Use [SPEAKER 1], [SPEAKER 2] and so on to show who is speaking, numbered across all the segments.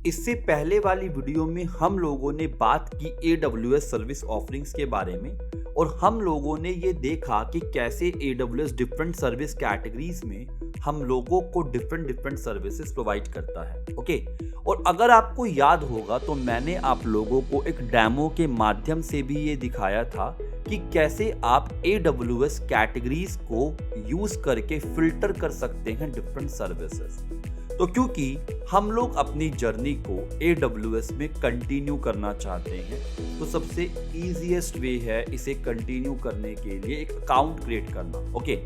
[SPEAKER 1] इससे पहले वाली वीडियो में हम लोगों ने बात की AWS सर्विस ऑफरिंग्स के बारे में और हम लोगों ने ये देखा कि कैसे AWS डिफरेंट सर्विस कैटेगरीज में हम लोगों को डिफरेंट सर्विसेज प्रोवाइड करता है। ओके, और अगर आपको याद होगा तो मैंने आप लोगों को एक डेमो के माध्यम से भी ये दिखाया था कि कैसे आप AWS कैटेगरीज को यूज करके फिल्टर कर सकते हैं डिफरेंट सर्विसेज। तो क्योंकि हम लोग अपनी जर्नी को AWS में कंटिन्यू करना चाहते हैं तो सबसे ईजीएस्ट वे है इसे कंटिन्यू करने के लिए एक अकाउंट क्रिएट करना। ओके,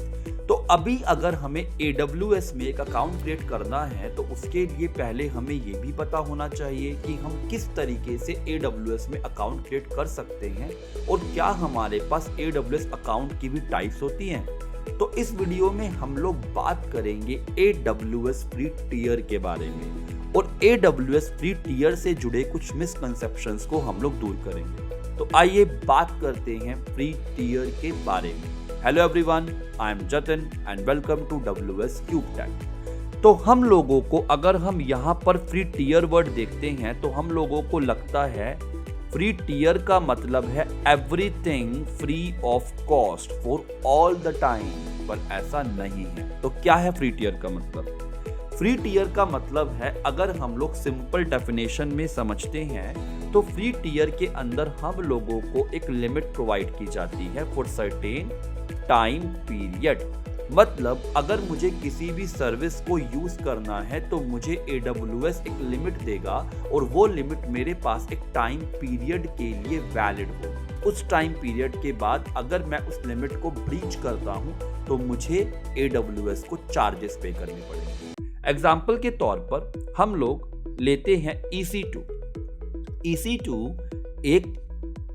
[SPEAKER 1] तो अभी अगर हमें AWS में एक अकाउंट क्रिएट करना है तो उसके लिए पहले हमें ये भी पता होना चाहिए कि हम किस तरीके से AWS में अकाउंट क्रिएट कर सकते हैं और क्या हमारे पास AWS अकाउंट की भी टाइप्स होती हैं। तो इस वीडियो में हम लोग बात करेंगे AWS फ्री टियर के बारे में और AWS फ्री टियर से जुड़े कुछ मिसकंसेप्शंस को हम लोग दूर करेंगे। तो आइए बात करते हैं फ्री टियर के बारे में। Hello everyone, I am Jatin and welcome to WS cube tech. तो हम लोगों को अगर हम यहाँ पर फ्री टियर वर्ड देखते हैं तो हम लोगों को लगता है फ्री टियर का मतलब है everything free of cost for all the time, पर ऐसा नहीं है। तो क्या है फ्री टियर का मतलब? फ्री टियर का मतलब है, अगर हम लोग सिंपल डेफिनेशन में समझते हैं तो फ्री टियर के अंदर हम लोगों को एक लिमिट प्रोवाइड की जाती है फॉर सर्टेन टाइम पीरियड। मतलब अगर मुझे किसी भी सर्विस को यूज करना है तो मुझे AWS एक लिमिट देगा और वो लिमिट मेरे पास एक टाइम पीरियड के लिए वैलिड हो। उस टाइम पीरियड के बाद अगर मैं उस लिमिट को ब्रीच करता हूं तो मुझे AWS को चार्जेस पे करने पड़ेंगे। एग्जाम्पल के तौर पर हम लोग लेते हैं EC2। EC2 एक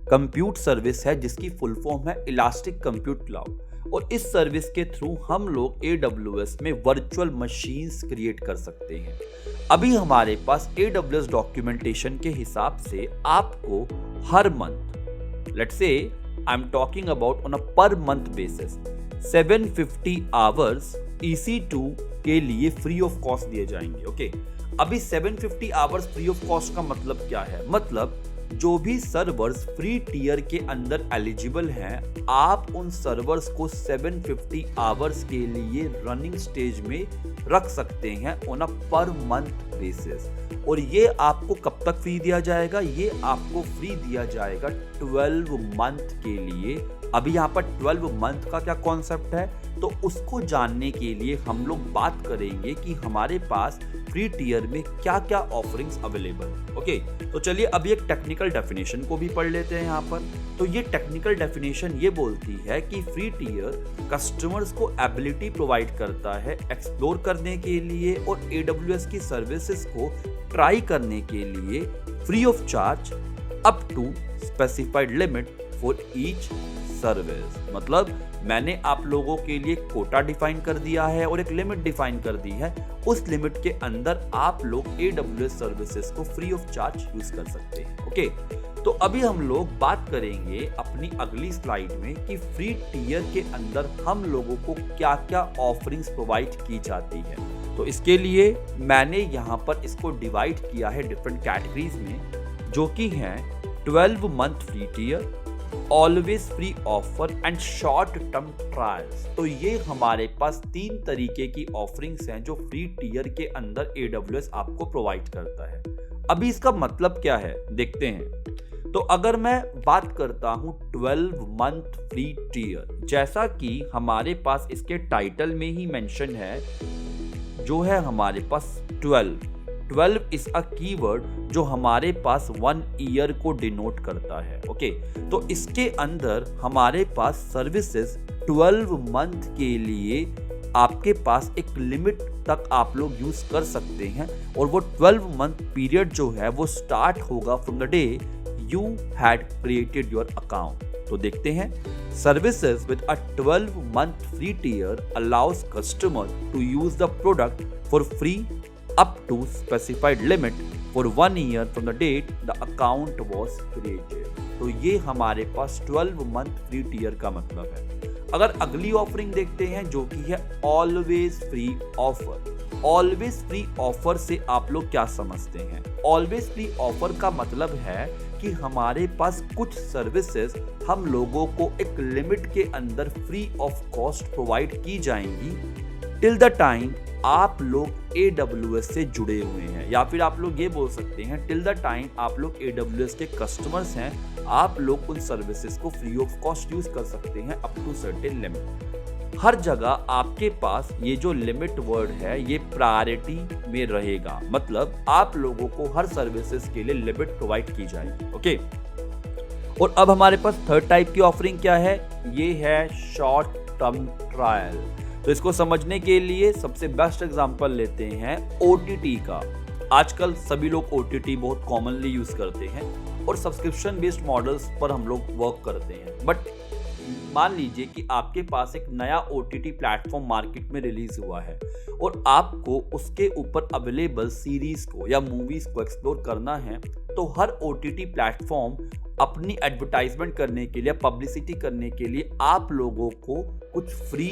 [SPEAKER 1] कंप्यूट सर्विस है जिसकी फुल फॉर्म है इलास्टिक कंप्यूट क्लाउड और इस सर्विस के थ्रू हम लोग AWS में वर्चुअल मशीन्स क्रिएट कर सकते हैं। अभी हमारे पास AWS डॉक्यूमेंटेशन के हिसाब से आपको हर month, let's say I am talking about on a per month basis, 750 hours EC2 के लिए फ्री ऑफ कॉस्ट दिए जाएंगे। ओके, अभी 750 आवर्स फ्री ऑफ कॉस्ट का मतलब क्या है? मतलब जो भी सर्वर्स फ्री टियर के अंदर एलिजिबल हैं, आप उन सर्वर्स को 750 आवर्स के लिए रनिंग स्टेज में रख सकते हैं on a per month basis. और ये आपको कब तक फ्री दिया जाएगा? ये आपको फ्री दिया जाएगा 12 मंथ के लिए। अभी यहाँ पर 12 मंथ का क्या कॉन्सेप्ट है तो उसको जानने के लिए हम लोग बात करेंगे कि हमारे पास फ्री टियर में क्या क्या ऑफरिंग्स अवेलेबल है। ओके, तो चलिए अभी एक टेक्निकल डेफिनेशन को भी पढ़ लेते हैं यहाँ पर। तो ये टेक्निकल डेफिनेशन ये बोलती है कि फ्री टियर कस्टमर्स को एबिलिटी प्रोवाइड करता है एक्सप्लोर करने के लिए और AWS की सर्विसेज को ट्राई करने के लिए free of charge up to specified limit for each service. मतलब मैंने आप लोगों के लिए कोटा डिफाइन कर दिया है और एक लिमिट डिफाइन कर दी है। उस लिमिट के अंदर आप लोग AWS सर्विसेज को फ्री ऑफ चार्ज यूज कर सकते हैं। ओके, तो अभी हम लोग बात करेंगे अपनी अगली स्लाइड में कि फ्री टियर के अंदर हम लोगों को क्या क्या ऑफरिंग्स प्रोवाइड की जाती है। तो इसके लिए मैंने यहाँ पर इसको डिवाइड किया है डिफरेंट कैटेगरीज में, जो कि हैं 12 month free tier, always free offer and short term trials. तो ये हमारे पास 3 तरीके की ऑफरिंग्स हैं जो फ्री टियर के अंदर AWS आपको प्रोवाइड करता है। अभी इसका मतलब क्या है देखते हैं। तो अगर मैं बात करता हूं 12 मंथ फ्री टियर, जैसा कि हमारे पास इसके टाइटल में ही मेंशन है, जो है हमारे पास 12 इज अ कीवर्ड जो हमारे पास 1 ईयर को डिनोट करता है। ओके, तो इसके अंदर हमारे पास सर्विसेज 12 मंथ के लिए आपके पास एक लिमिट तक आप लोग यूज कर सकते हैं और वो 12 मंथ पीरियड जो है वो स्टार्ट होगा from the day you had created your account. तो देखते हैं, services with a 12 month free tier allows customer to use the product for free up to specified limit for 1 year from the date the account was created। तो ये हमारे पास 12 month free tier का मतलब है। अगर अगली ऑफरिंग देखते हैं जो कि है always free offer, always free offer से आप लोग क्या समझते हैं? ऑलवेज फ्री ऑफर का मतलब है कि हमारे पास कुछ सर्विसेज हम लोगों को एक लिमिट के अंदर फ्री ऑफ कॉस्ट प्रोवाइड की जाएंगी टिल द टाइम आप लोग AWS से जुड़े हुए हैं, या फिर आप लोग ये बोल सकते हैं टिल द टाइम आप लोग AWS के कस्टमर्स हैं, आप लोग उन सर्विसेज को फ्री ऑफ कॉस्ट यूज कर सकते हैं अप टू सर्टेन लिमिट। हर जगह आपके पास ये जो लिमिट वर्ड है ये प्रायोरिटी में रहेगा, मतलब आप लोगों को हर सर्विसेज के लिए लिमिट प्रोवाइड की जाएगी। ओके, और अब हमारे पास थर्ड टाइप की ऑफरिंग क्या है? ये है शॉर्ट टर्म ट्रायल। तो इसको समझने के लिए सबसे बेस्ट एग्जांपल लेते हैं OTT का। आजकल सभी लोग OTT बहुत कॉमनली यूज करते हैं और सब्सक्रिप्शन बेस्ड मॉडल्स पर हम लोग वर्क करते हैं। बट मान लीजिए कि आपके पास एक नया OTT प्लेटफॉर्म मार्केट में रिलीज हुआ है और आपको उसके ऊपर अवेलेबल सीरीज को या मूवीज को एक्सप्लोर करना है, तो हर OTT प्लेटफॉर्म अपनी एडवर्टाइजमेंट करने के लिए, पब्लिसिटी करने के लिए आप लोगों को कुछ फ्री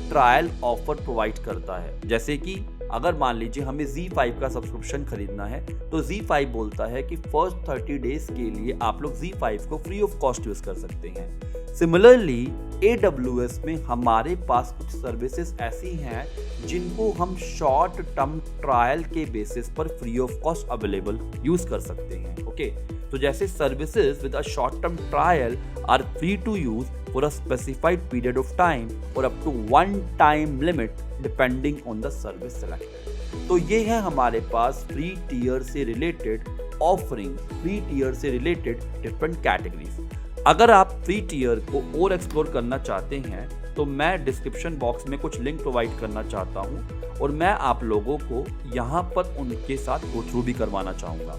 [SPEAKER 1] ट्रायल ऑफर प्रोवाइड करता है। जैसे कि अगर मान लीजिए हमें ZEE5 का सब्सक्रिप्शन खरीदना है तो ZEE5 बोलता है कि फर्स्ट 30 डेज के लिए आप लोग ZEE5 को फ्री ऑफ कॉस्ट यूज कर सकते हैं। सिमिलरली AWS में हमारे पास कुछ सर्विसेज ऐसी हैं जिनको हम शॉर्ट टर्म ट्रायल के बेसिस पर free of cost available use कर सकते हैं। ओके, तो जैसे services with a short term trial are free to use for a specified period of time और up to one time limit depending on the service selected. तो ये है हमारे पास फ्री टियर से रिलेटेड ऑफरिंग, फ्री टियर से related different categories. अगर आप फ्री टियर को और एक्सप्लोर करना चाहते हैं तो मैं डिस्क्रिप्शन बॉक्स में कुछ लिंक प्रोवाइड करना चाहता हूं और मैं आप लोगों को यहां पर उनके साथ गो थ्रू भी करवाना चाहूंगा।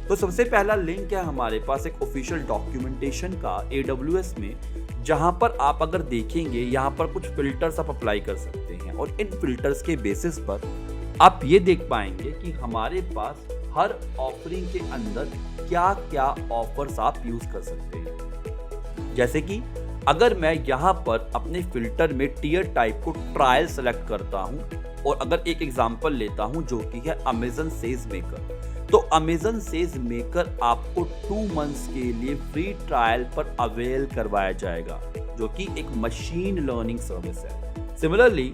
[SPEAKER 1] तो सबसे पहला लिंक है हमारे पास एक ऑफिशियल डॉक्यूमेंटेशन का AWS में, जहां पर आप अगर देखेंगे यहाँ पर कुछ फिल्टर्स आप अप्लाई कर सकते हैं और इन फिल्टर्स के बेसिस पर आप ये देख पाएंगे कि हमारे पास हर ऑफरिंग के अंदर क्या क्या ऑफर्स आप यूज कर सकते हैं। जैसे कि अगर मैं यहाँ पर अपने फिल्टर में टियर टाइप को ट्रायल सेलेक्ट करता हूँ और अगर एक एग्जांपल लेता हूँ जो कि है Amazon सेज मेकर, तो Amazon सेज मेकर आपको 2 मंथ्स के लिए फ्री ट्रायल पर अवेल करवाया जाएगा, जो कि एक मशीन लर्निंग सर्विस है। सिमिलरली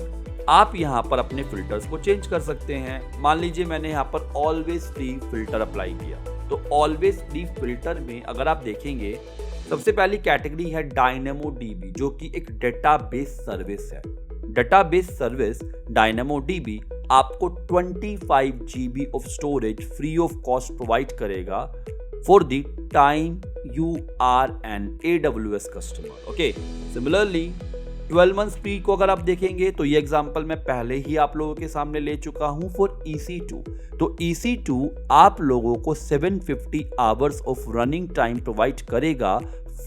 [SPEAKER 1] आप यहाँ पर अपने फिल्टर्स को चेंज कर सकते हैं। मान लीजिए मैंने यहाँ पर ऑलवेज फ्री फिल्टर अप्लाई किया, तो ऑलवेज फ्री फिल्टर में अगर आप देखेंगे सबसे पहली कैटेगरी है DynamoDB, जो कि एक डेटाबेस सर्विस है। डेटाबेस सर्विस DynamoDB आपको 25 GB of storage free of cost provide करेगा for the time you are an AWS customer. Okay, similarly 12 months free को अगर आप देखेंगे तो ये एग्जांपल मैं पहले ही आप लोगों के सामने ले चुका हूं फॉर EC2। तो EC2 आप लोगों को 750 hours of running time provide करेगा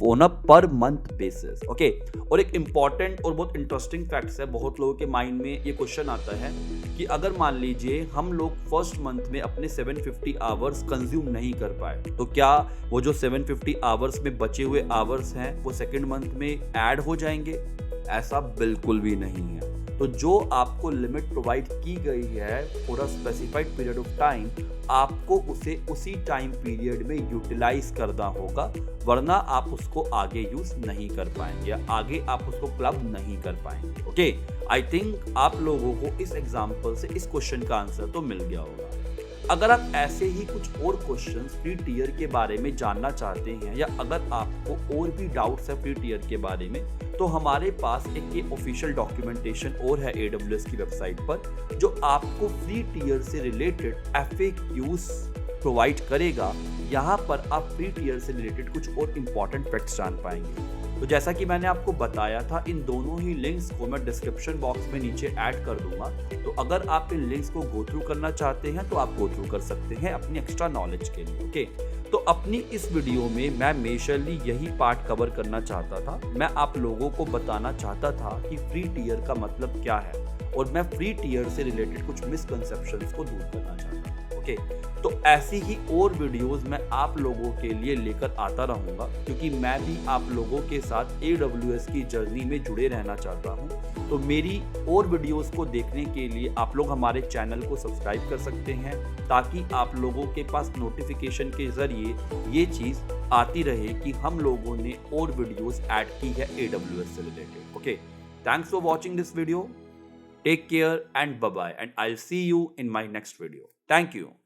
[SPEAKER 1] on a per month basis. Okay, और एक इंपॉर्टेंट और बहुत इंटरेस्टिंग फैक्ट्स है, बहुत लोगों के माइंड में ये क्वेश्चन आता है कि अगर मान लीजिए हम लोग फर्स्ट मंथ में अपने 750 आवर्स कंज्यूम नहीं कर पाए, तो क्या वो जो 750 आवर्स में बचे हुए आवर्स हैं वो सेकेंड मंथ में ऐड हो जाएंगे? ऐसा बिल्कुल भी नहीं है। तो जो आपको लिमिट प्रोवाइड की गई है for a specified period of time, आपको उसे उसी टाइम पीरियड में यूटिलाइज करना होगा, वरना आप उसको आगे यूज नहीं कर पाएंगे, आगे आप उसको क्लब नहीं कर पाएंगे। ओके, आई थिंक आप लोगों को इस एग्जांपल से इस क्वेश्चन का आंसर तो मिल गया होगा। अगर आप ऐसे ही कुछ और क्वेश्चंस फ्री टियर के बारे में जानना चाहते हैं या अगर आपको और भी डाउट्स है फ्री टियर के बारे में, तो हमारे पास एक ये ऑफिशियल डॉक्यूमेंटेशन और है AWS की वेबसाइट पर, जो आपको फ्री टियर से रिलेटेड FAQs प्रोवाइड करेगा। यहाँ पर आप फ्री टियर से रिलेटेड कुछ और इम्पॉर्टेंट फैक्ट्स जान पाएंगे। तो जैसा कि मैंने आपको बताया था, इन दोनों ही लिंक्स को मैं डिस्क्रिप्शन बॉक्स में नीचे ऐड कर दूंगा, तो अगर आप इन लिंक्स को गो थ्रू करना चाहते हैं तो आप गो थ्रू कर सकते हैं अपनी एक्स्ट्रा नॉलेज के लिए। ओके, तो अपनी इस वीडियो में मैं मेजरली यही पार्ट कवर करना चाहता था। मैं आप लोगों को बताना चाहता था कि फ्री टियर का मतलब क्या है और मैं फ्री टियर से रिलेटेड कुछ मिसकंसेप्शंस को दूर करना चाहता था। ओके। तो ऐसी ही और वीडियोस मैं आप लोगों के लिए लेकर आता रहूँगा, क्योंकि मैं भी आप लोगों के साथ AWS की जर्नी में जुड़े रहना चाहता हूँ। तो मेरी और वीडियोस को देखने के लिए आप लोग हमारे चैनल को सब्सक्राइब कर सकते हैं, ताकि आप लोगों के पास नोटिफिकेशन के ज़रिए ये चीज़ आती रहे कि हम लोगों ने और वीडियोस ऐड की है AWS से related. Okay, thanks for watching this video. Take care and bye-bye, and I'll see you in my next video. Thank you.